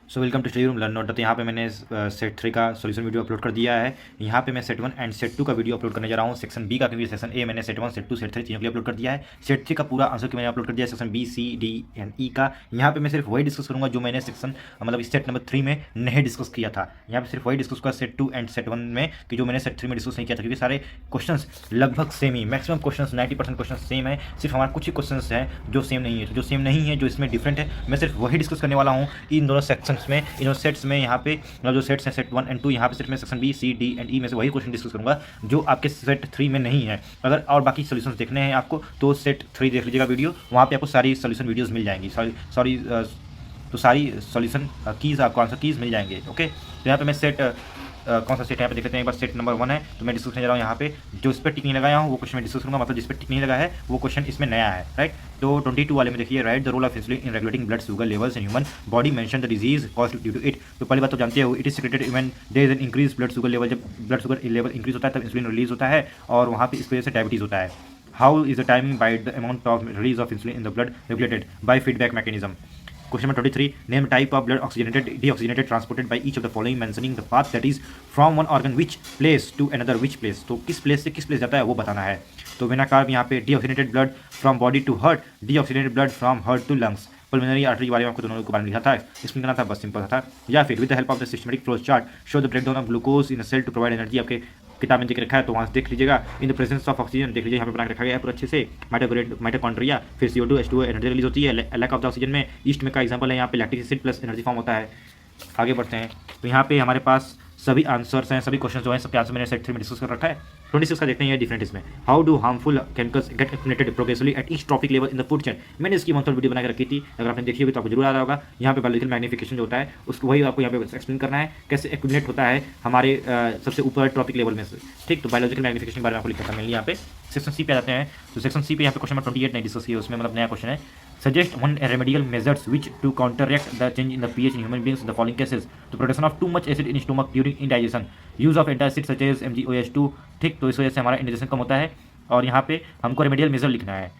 So welcome to study room learn note. तो यहाँ पे मैंने सेट 3 का सॉल्यूशन वीडियो अपलोड कर दिया है। यहाँ पे मैं सेट 1 एंड सेट 2 का वीडियो अपलोड करने जा रहा हूँ। सेक्शन बी का, क्योंकि सेक्शन ए मैंने सेट 1 सेट 2 सेट 3 चीज़ों के लिए अपलोड कर दिया है। सेट 3 का पूरा आंसर की मैंने अपलोड कर दिया है, section B C D and E का। यहाँ पे मैं सिर्फ वही डिस्कस करूँगा जो मैंने सेक्शन मतलब सेट नंबर 3 में नहीं डिस्कस किया था। यहाँ पे सिर्फ वही डिस्कस करूँगा सेट 2 एंड सेट 1 में, कि जो मैंने सेट 3 में डिस्कस नहीं किया था, क्योंकि सारे क्वेश्चन लगभग सेम ही, मैक्सिमम क्वेश्चन 90% क्वेश्चन सेम है। सिर्फ हमारे कुछ ही क्वेश्चन हैं जो सेम नहीं है, तो जो सेम नहीं है, जो इसमें डिफरेंट है, मैं सिर्फ वही डिस्कस करने वाला हूँ इन दोनों सेक्शंस में, इन दोनों सेट्स में। यहाँ पे मतलब जो सेट्स हैं सेट 1 एंड 2, यहाँ पे सिर्फ मैं section B C D and E में से वही क्वेश्चन डिस्कस करूँगा जो आपके सेट 3 में नहीं है। अगर और बाकी सोल्यूशन देखने हैं आपको तो सेट 3 देख लीजिएगा वीडियो, वहाँ पे आपको सारी सोल्यूशन वीडियोस मिल जाएंगी। सॉरी तो सारी सोल्यूशन कीज़, आपको आंसर कीज़ मिल जाएंगे। ओके, तो यहाँ पे मैं सेट कौन सा सेट यहाँ पे देख लेते हैं एक बार। सेट नंबर 1 है, तो मैं डिस्कस करने जा रहा हूँ। यहाँ पे जो इस पर टिक नहीं लगाया हूँ वो क्वेश्चन मैं डिस्कस करूँगा, मतलब जिस पर टिक नहीं लगा है वो क्वेश्चन इसमें नया है, राइट। तो 22 वाले में देखिए, write the role of insulin in regulating blood sugar levels in human body, mention the disease cause due to it. तो पहली बात तो जानते हो, it is secreted even there is an increase blood sugar level. जब blood sugar level increase होता है तब इंसुलिन रिलीज होता है, और वहाँ पे इस वजह से डायबिटीज होता है। How is the timing by the amount of release of insulin in the blood regulated by feedback mechanism. Question number 23. Name type of blood oxygenated, deoxygenated, transported by each of the following, mentioning the path that is from one organ which place to another which place. तो किस place से किस place जाता है वो बताना है। तो वेना कार्ब यहाँ पे deoxygenated blood from body to heart, deoxygenated blood from heart to lungs। Pulmonary artery के बारे में आपको दोनों के बारे में लिखा था, इसमें करना था, बस सिंपल था। या फिर with the help of the systematic flow chart show the breakdown of glucose in cell to provide energy. आपके किताब में देख रखा है तो वहाँ से देख लीजिएगा। In the presence of oxygen देख लीजिए, यहाँ पे बना के रखा गया है पूरा अच्छे से। माइटोकॉन्ड्रिया, फिर CO2 H2O एनर्जी रिलीज होती है। लैक ऑफ द ऑक्सीजन में ईस्ट में का एग्जांपल है यहाँ पे lactic acid plus energy form होता है। आगे बढ़ते हैं, तो यहाँ पे हमारे पास सभी आंसर्स हैं, सभी क्वेश्चन जो हैं सबके आंसर मैंने सेट 3 में डिस्कस कर रखा है। 26 का देखते हैं, ये डिफरेंट इसमें। How do harmful chemicals get accumulated progressively at each trophic level in the food chain. मैंने इसकी वन वीडियो बना के रखी थी, अगर आपने देखी होगी तो आपको जरूर आ रहा होगा। यहाँ पे बायोलॉजिकल मैग्निफिकेशन जो होता है उसको वही आपको यहाँ पे एक्सप्लेन करना है, कैसे एक्यूमुलेट होता है हमारे सबसे ऊपर ट्रॉपिक लेवल में से, ठीक। तो बायोलॉजिकल मैग्निफिकेशन के बारे में आपको लिखा था मैंने यहाँ पे। सेक्शन सी पे आते हैं, तो सेक्शन सी पे यहाँ पे क्वेश्चन नंबर 28 नहीं डिस्कस किया, उसमें मतलब नया क्वेश्चन है। Suggest one remedial measures which to counteract the change in the pH in human beings in the following cases. तो production of too much acid in stomach during indigestion, use of antacid such as MgOH2, ठीक। तो इस वजह से हमारा indigestion कम होता है, और यहाँ पे हमको रेमेडियल मेजर लिखना है,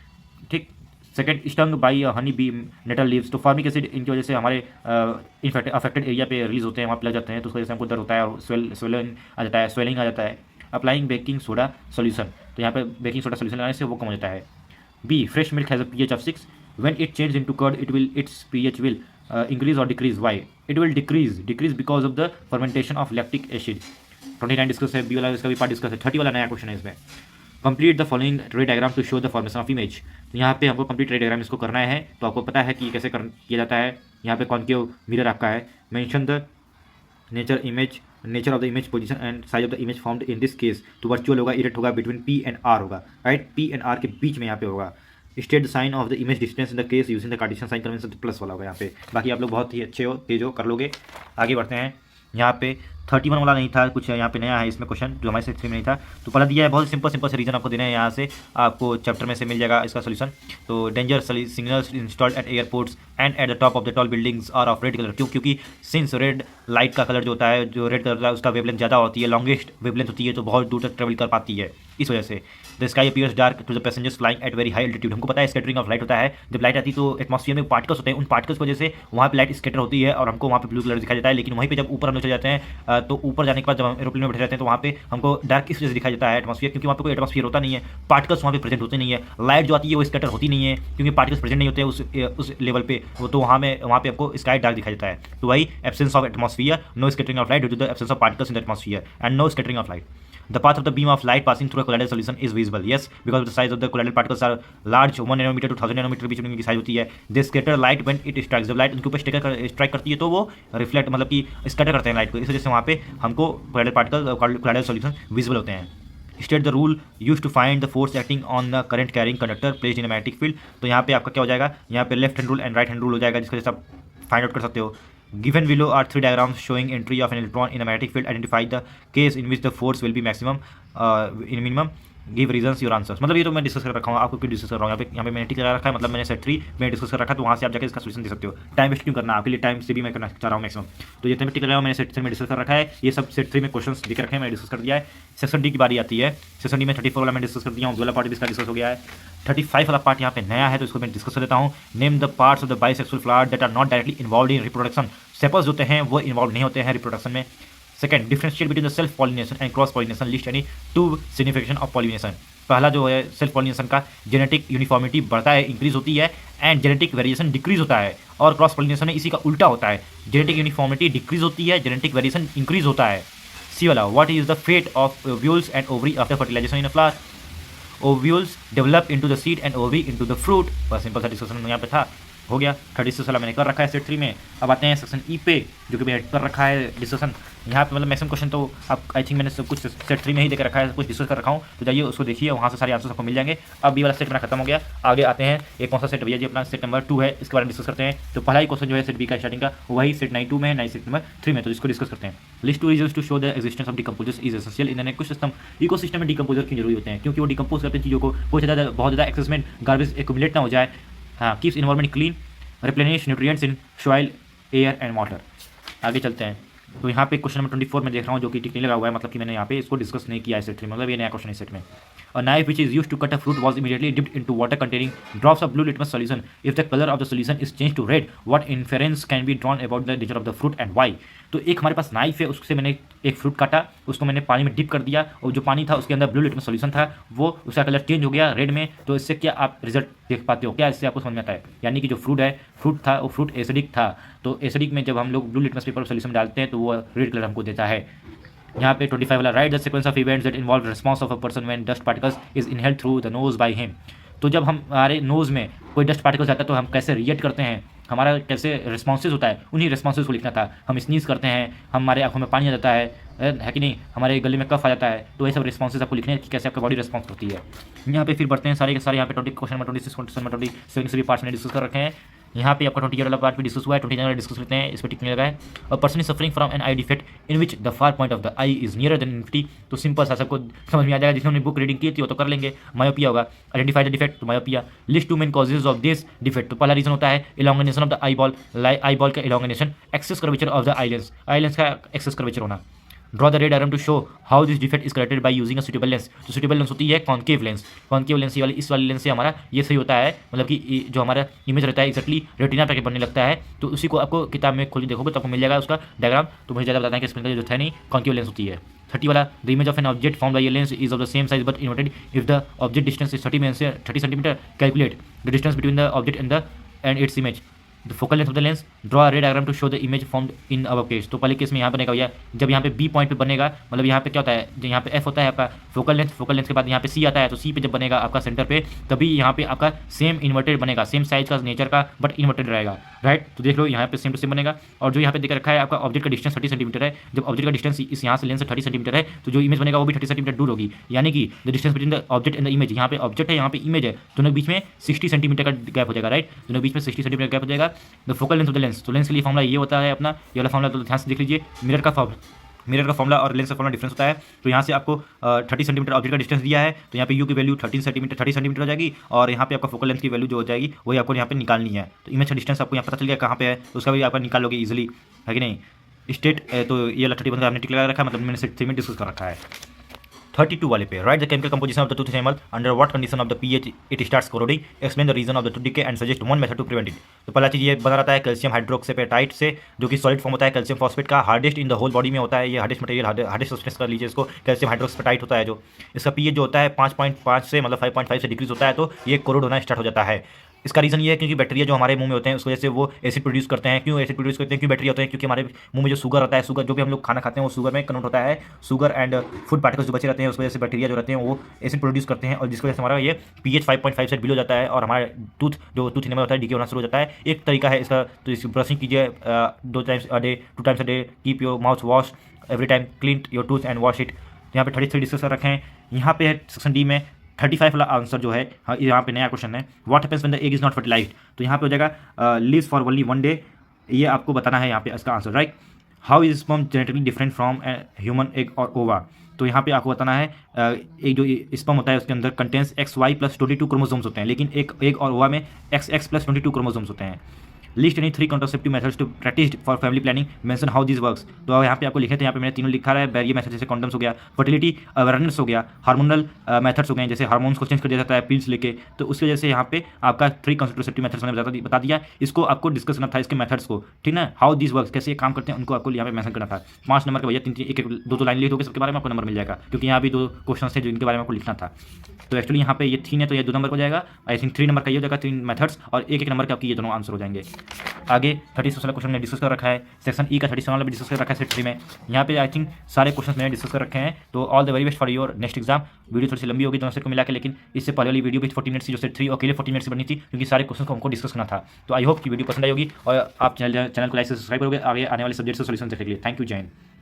ठीक। Second, stung by honey bee nettle leaves. तो फॉर्मिक एसिड इनकी वजह से हमारे अफेक्टेड एरिया पे रिलीज होते हैं, वहाँ पे लग जाते हैं, तो उस वजह से हमको दर्द होता है और स्वेलिंग आ जाता है। अप्लाइंग बेकिंग सोडा सोल्यूशन, तो यहाँ पे बेकिंग सोडा सोल्यूशन लगाने से वो कम हो जाता है। B, fresh milk has a pH of 6. When it changes into curd, its pH will increase or decrease. Why? It will decrease because of the fermentation of lactic acid. 29 discuss है, B वाला इसका भी part discuss है। 30 वाला नया question है इसमें। Complete the following ray diagram to show the formation of image. तो यहाँ पे हमको कंप्लीट रे डायग्राम इसको करना है, तो आपको पता है कि कैसे किया जाता है। यहाँ पे कॉनकेव मिरर आपका है। Mention the nature of the image position and size of the image formed in this case. तो वर्चुअल होगा, इरेक्ट होगा, बिटवीन P एंड R होगा, राइट। P एंड R के बीच में यहाँ पे होगा। State the sign of the image distance in the case using the Cartesian sign convention, तो प्लस वाला होगा यहाँ पे। बाकी आप लोग बहुत ही अच्छे हो, तेज हो, कर लोगे। आगे बढ़ते हैं, यहाँ पे 31 वाला नहीं था, कुछ यहाँ पे नया है इसमें क्वेश्चन जो हमारे सेट 3 में नहीं था। तो पहला दिया है, बहुत सिंपल से रीजन आपको देना है, यहाँ से आपको चैप्टर में से मिल जाएगा इसका सोल्यूशन। तो danger signals installed at airports and at the top of the tall buildings are of red colour. क्योंकि सिंस रेड लाइट का कलर जो होता है, जो रेड कलर होता है उसका वेवलेंथ ज़्यादा होती है, लॉन्गेस्ट वेवलेंथ होती है, तो बहुत दूर तक ट्रेवल कर पाती है, इस वजह से। The sky appears dark to the passengers flying at very high altitude. हमको पता है स्कैटरिंग ऑफ लाइट होता है, जब लाइट आती है तो एटमॉस्फेयर में पार्टिकल्स होते हैं, उन पार्टिकल्स की वजह से वहाँ पे लाइट स्कैटर होती है और हमको वहाँ पे ब्लू कलर दिखाई देता है। लेकिन वहीं पे जब ऊपर हम लोग चले जाते हैं तो ऊपर जाने के बाद जब हम एरोप्लेन में बैठे जाते हैं तो वहाँ पे हमको डार्क इस वजह से दिखाई देता है एटमॉस्फेयर, क्योंकि वहाँ पे कोई एटमॉस्फेयर होता नहीं है, पार्टिकल्स वहाँ पे प्रेजेंट होते नहीं है। लाइट जो आती है वो स्कैटर होती नहीं है, क्योंकि पार्टिकल्स प्रेजेंट नहीं होते हैं उस लेवल पे, वो तो वहाँ पे हमको स्काई डार्क दिखाई देता है। तो वही absence of atmosphere, no scattering of light due to the absence of particles in the atmosphere and no scattering of light. The path of the beam of light passing through a colloidal solution is visible. Yes, because the size of the colloidal particles are large, 1 nanometer to 1000 nanometer बीच में इनकी size होती है। They scatter light when it strikes. जब light उनके ऊपर strike करती है तो वो रिफ्लेक्ट मतलब कि स्कैटर करते हैं लाइट को, इस वजह से वहाँ पे हमको colloidal particles colloidal solution visible होते हैं। State the rule used to find the force acting on the current carrying conductor placed in a magnetic field। तो यहाँ पे आपका क्या हो जाएगा, यहाँ पे left hand rule and right hand rule हो जाएगा, जिसका जैसे आप फाइंड आउट कर सकते हो। Given below are 3 diagrams showing entry of an electron in a magnetic field. Identify the case in which the force will be maximum in minimum. Give reasons your answers, मतलब ये तो मैं discuss कर रखा हूँ, आपको क्यों डिस्कस कर रहा हूँ। यहाँ पे मैंने टिक लगा रखा है, मतलब मैंने सेट 3 में डिस्कस कर रखा है, तो वहाँ से आप जाकर इसका सोल्यूशन दे सकते हो। टाइम वेस्ट क्यों करना, आपके लिए टाइम से भी मैं करना चाह रहा हूँ मैक्सिमम। तो जितने भी टिक लगा मैंने सेट 3 में डिस्कस कर रखा है, ये सब सेट 3 में क्वेश्चन लिख रखे हैं, मैंने डिस्कस कर दिया है। सेक्शन डी की बारी आती है। सेक्शन डी में 34 वाला मैं डिस्कस कर दिया हूँ, वाला पार्ट भी इसका डिस्कस हो गया है। 35 वाला पार्ट यहाँ पे नया है, तो इसको मैं डिस्कस कर लेता हूँ। Name the parts of the bisexual flower that are not directly involve in reproduction, sepals होते हैं वो इन्वॉल्व नहीं होते हैं रिप्रोडक्शन में। Second, differentiate between the self pollination and cross pollination, list any two signification of pollination. पहला जो है सेल्फ पॉलिनेशन का जेनेटिक यूनिफॉर्मिटी बढ़ता है, इंक्रीज होती है, एंड जेनेटिक वेरिएशन डिक्रीज होता है। और क्रॉस पॉलिनेशन में इसी का उल्टा होता है, जेनेटिक यूनिफॉर्मिटी डिक्रीज होती है, जेनेटिक वेरिएशन इंक्रीज होता है। सी वाला, what is the fate of ovules and ovary after fertilization in a flower. Ovules develop into the seed and ovary into the fruit. बस सिंपल सा discussion यहाँ पे था, हो गया। 36 वाला मैंने कर रखा है सेट 3 में। अब आते हैं सेक्शन ई पे, जो कि मैंने कर रखा है डिस्कशन। यहाँ पे मतलब मैक्सिमम क्वेश्चन तो आप आई थिंक मैंने सब कुछ सेट 3 में ही देकर रखा है, कुछ डिस्कस कर रखा हूँ, तो जाइए उसको देखिए, वहाँ से सारे आंसर आपको मिल जाएंगे। अब ये वाला सेट मेरा खत्म हो गया, आगे आते हैं एक कौन सा सेट भैया जी, अपना सेट नंबर 2 है, इसके बारे में डिस्कस करते हैं। तो पहला ही क्वेश्चन जो है सेट बी का स्टार्टिंग का, वही सेट 9 2 में है, नहीं सेट नंबर 3 में, तो इसको डिस्कस करते हैं। List 2 reasons to show the existence of decomposers is essential in an ecosystem. Ecosystem में डिकम्पोजर क्यों जरूरी होते हैं, क्योंकि वो डिकम्पोज करते हैं चीज़ों को, बहुत ज़्यादा एक्सेस में गार्बेज एक्यूमुलेट ना हो जाए। हाँ, keeps environment clean, replenish nutrients in soil, air and water. आगे चलते हैं। तो यहाँ पे क्वेश्चन नंबर 24 में देख रहा हूँ, जो कि टिक नहीं लगा हुआ है, मतलब कि मैंने यहाँ पे इसको डिस्कस नहीं किया है सेट 3, मतलब ये नया क्वेश्चन है सेट में। A knife which is used to cut a fruit was immediately dipped into water containing drops of blue litmus solution. If the color of the solution is changed to red, what inference can be drawn about the nature of the fruit and why? तो एक हमारे पास knife है, उससे मैंने एक fruit काटा, उसको मैंने पानी में डिप कर दिया, और जो पानी था उसके अंदर ब्लू लिटमस सॉल्यूशन था, वो उसका कलर चेंज हो गया रेड में। तो इससे क्या आप रिजल्ट देख पाते हो, क्या इससे आपको समझ में आता है? यानी कि जो फ्रूट था वो फ्रूट एसिडिक था, तो एसिडिक में जब हम लोग ब्लू लिटमस पेपर सॉल्यूशन डालते हैं तो वो रेड कलर हमको देता है। यहाँ पे 25 वाला, right the sequence of events that involve response of a person when dust particles is inhaled through the nose by him. तो जब हमारे नोज में कोई डस्ट पार्टिकल्स आता है तो हम कैसे रिएक्ट करते हैं, हमारा कैसे रिस्पॉन्सेज होता है, उन्हीं रिस्पॉन्सेज को लिखना था। हम स्नीज करते हैं, हमारे आंखों में पानी आ जाता है कि नहीं, हमारे गले में कफ आ जाता है, तो ये सब रिस्पॉन्सेज आपको लिखने हैं कि कैसे आपका बॉडी रिस्पॉन्स करती है। यहाँ पे फिर बढ़ते हैं सारे के सारे। यहाँ पे 20 क्वेश्चन नंबर 26 क्वेश्चन नंबर 27 सभी पार्ट्स में डिस्कस कर रखे हैं। यहाँ पे आपका 20 वाला पार्ट भी डिस्कस हुआ है, 29 वाला डिस्कस करते हैं, इस पर टिक नहीं लगा है। और person is suffering from an eye defect in which the far point of the eye is near than infinity. तो सिंपल सा सबको समझ में आ जाएगा, जिन्होंने बुक रीडिंग की थी वो तो कर लेंगे। मायोपिया होगा, आइडेंटिफाई द डिफेक्ट, तो myopia. List 2 main causes of this defect, तो पहला रीजन होता है elongation of the eyeball का elongation, excess curvature of the eye lens का एक्सेस कर्वेचर होना। Draw the ray diagram to show how this defect is corrected by using a suitable lens. तो suitable lens होती है concave lens, concave lens वाली इस वाली lens से हमारा ये सही होता है, मतलब कि जो हमारा इमेज रहता है एक्जैक्टली रेटिना पे बनने लगता है। तो उसी को आपको किताब में खोल देखोगे तो आपको मिल जाएगा उसका डायग्राम, तो मुझे ज़्यादा बताना है कि इसमें जो है नहीं, कॉन्केव लेंस होती है। 30 वाला, the image of an object formed by a lens is of the same size but inverted if the object distance is 30 centimetre, calculate the distance between the object and its image. The focal length of the lens, draw a ray diagram to show the image formed in our case. तो पहले case में यहाँ बनेगा भैया, जब यहाँ पे B point पे बनेगा, मतलब यहाँ पे क्या होता है, जो यहाँ पे एफ होता है आपका फोकल लेंथ के बाद यहाँ पे सी आता है, तो सी पे जब बनेगा आपका सेंटर पे, तभी यहाँ पे आपका सेम इन्वर्टेड बनेगा, सेम साइज का नेचर का बट इन्वर्टेड रहेगा, राइट। तो देख लो यहाँ पे सेम टू सेम बनेगा। और जो यहाँ पे देख रखा है आपका ऑब्जेक्ट का डिस्टेंस 30 सेंटीमीटर है, जब ऑब्जेक्ट का डिस्टेंस इस यहाँ से लेंस से 30 सेंटीमीटर है, तो जो इमेज बनेगा वो भी 30 सेंटीमीटर दूर होगी, यानी कि the distance between the object and the image, यहाँ पे ऑब्जेक्ट है यहाँ पे इमेज है, दोनों के बीच में 60 सेंटीमीटर का गैप हो जाएगा, राइट। दोनों के बीच में 60 सेंटीमीटर गैप हो जाएगा। The focal length of the lens, तो लेंस के लिए फॉर्मुला ये होता है अपना, ये वाला फॉर्मुला, तो ध्यान से देख लीजिए। मिरर का फॉर्मुला और लेंस का फॉर्मुला डिफरेंस होता है। तो यहाँ से आपको 30 सेंटीमीटर ऑब्जेक्ट का डिस्टेंस दिया है, तो यहाँ पे यू की वैल्यू 30 सेंटीमीटर हो जाएगी, और यहाँ पे आपका फोकल लेंथ की वैल्यू जो हो जाएगी वही आपको यहाँ पे निकालनी है। तो इमेज का डिस्टेंस आपको यहाँ पता चल गया कहाँ पे है, तो उसका भी आपका निकाल लोगे इजीली, है कि नहीं। स्टेट तो ये 31 का आपने टिक लगा रखा है, मतलब मैंने सेट 3 में डिस्कस कर रखा है। 32 वाले पे, write the chemical composition of the tooth enamel under what condition of the pH it starts corroding, explain the reason of the tooth decay and suggest one method to prevent it. तो पहला चीज़ ये बना रहता है calcium हाइड्रोक्सीपेटाइट से, जो कि solid form होता है कैल्शियम फॉस्फेट का, hardest in the whole body में होता है, ये हार्डेस्ट मटेरियल, हार्डेस्ट सब्सटेंस कर लीजिए इसको, कैल्शियम हाइड्रोक्सीपेटाइट होता है जो। इसका पीएच जो होता है 5.5 से, मतलब 5.5 से डिक्रीज होता है, तो ये कोरोड होना स्टार्ट हो जाता है। इसका रीज़न ये है क्योंकि बैक्टीरिया जो हमारे मुंह में होते हैं उसकी वजह से वो एसिड प्रोड्यूस करते हैं। क्यों एसिड प्रोड्यूस करते हैं, क्यों बैक्टीरिया होते हैं, क्योंकि हमारे मुंह में जो शुगर रहता है, शुगर जो भी हम लोग खाना खाते हैं वो शुगर में कन्वर्ट होता है, शुगर एंड फूड पार्टिकल्स जो बचे रहते हैं उस वजह से बैक्टीरिया जो रहते हैं वो एसिड प्रोड्यूस करते हैं, और जिसकी वजह से हमारा ये पीएच 5.5 से बिलो जाता है, और हमारा टूथ एनिमल होता है डीके होना शुरू हो जाता है। एक तरीका है इसका, तो इस ब्रशिंग कीजिए 2 times a day, 2 times a day, keep your mouth wash every time, clean your tooth and wash it. यहाँ पे 33 डिस्कस कर रखे हैं। यहाँ पे सेक्शन डी में 35 वाला आंसर जो है, हाँ यहाँ पे नया क्वेश्न है, what happens when the egg is not fertilized. तो यहाँ पे हो जाएगा लिव्स फॉर ओनली 1 डे, ये आपको बताना है यहाँ पे इसका answer, right. How is sperm genetically different from human egg और ओवा। तो यहाँ पे आपको बताना है एक जो स्पर्म होता है उसके अंदर कंटेंस XY + 22 क्रोमोसोम्स होते हैं, लेकिन एक और ओवा में XX + 22 क्रोमोसोम्स होते हैं। List any 3 contraceptive methods to practice for family planning, mention how this works. तो यहाँ पे आपको लिखे थे, यहाँ पे मैंने तीनों लिखा है। बैरियर मेथड जैसे कॉन्डम्स हो गया, फर्टिलिटी अवेयरनेस हो गया, हार्मोनल मेथड्स हो गए जैसे हार्मोन्स को चेंज कर दिया जाता है पिल्स लेके, तो उसकी वजह से यहाँ पे आपका 3 कॉन्ट्रासेप्टिव मेथड्स मैंने बता दिया। इसको आपको डिस्कस करना था, इसके मेथड्स को, ठीक ना, हाउ दिस वर्क्स, कैसे ये काम करते हैं, उनको आपको यहाँ पे मेंशन करना था। 5 नंबर का भैया 3 एक 2 लाइन लिख दोगे सबके बारे में आपको नंबर मिल जाएगा, क्योंकि यहाँ भी 2 क्वेश्चन थे जिनके बारे में आपको लिखना था। तो एक्चुअली यहाँ पे ये 3 है तो ये 2 नंबर हो जाएगा। आई थिंक 3 नंबर का ये हो जाएगा, 3 मेथड्स, और एक नंबर के आपकी ये दोनों आंसर हो जाएंगे। आगे 30 वाला क्वेश्चन मैंने डिस्कस कर रखा है, सेक्शन ई का 30 वाला भी डिस्कस कर रखा है सेट 3 में। यहाँ पे आई थिंक सारे क्वेश्चन मैंने डिस्कस कर रखे हैं। तो all the very best for your next exam. Video थोड़ी सी लंबी होगी दोनों सेट को मिला के, लेकिन इससे पहले वाली वीडियो भी 40 मिनट्स की जो सेट 3 और अकेले 40 मिनट्स की बनी थी, क्योंकि सारे क्वेश्चन को हमको डिस्कस करना था। तो आई होप कि वीडियो पसंद आई होगी और आप चैनल को लाइक से सब्सक्राइब करोगे आगे आने वाले सब्जेक्ट से सॉल्यूशन देखने के लिए। थैंक यू, जय हिंद।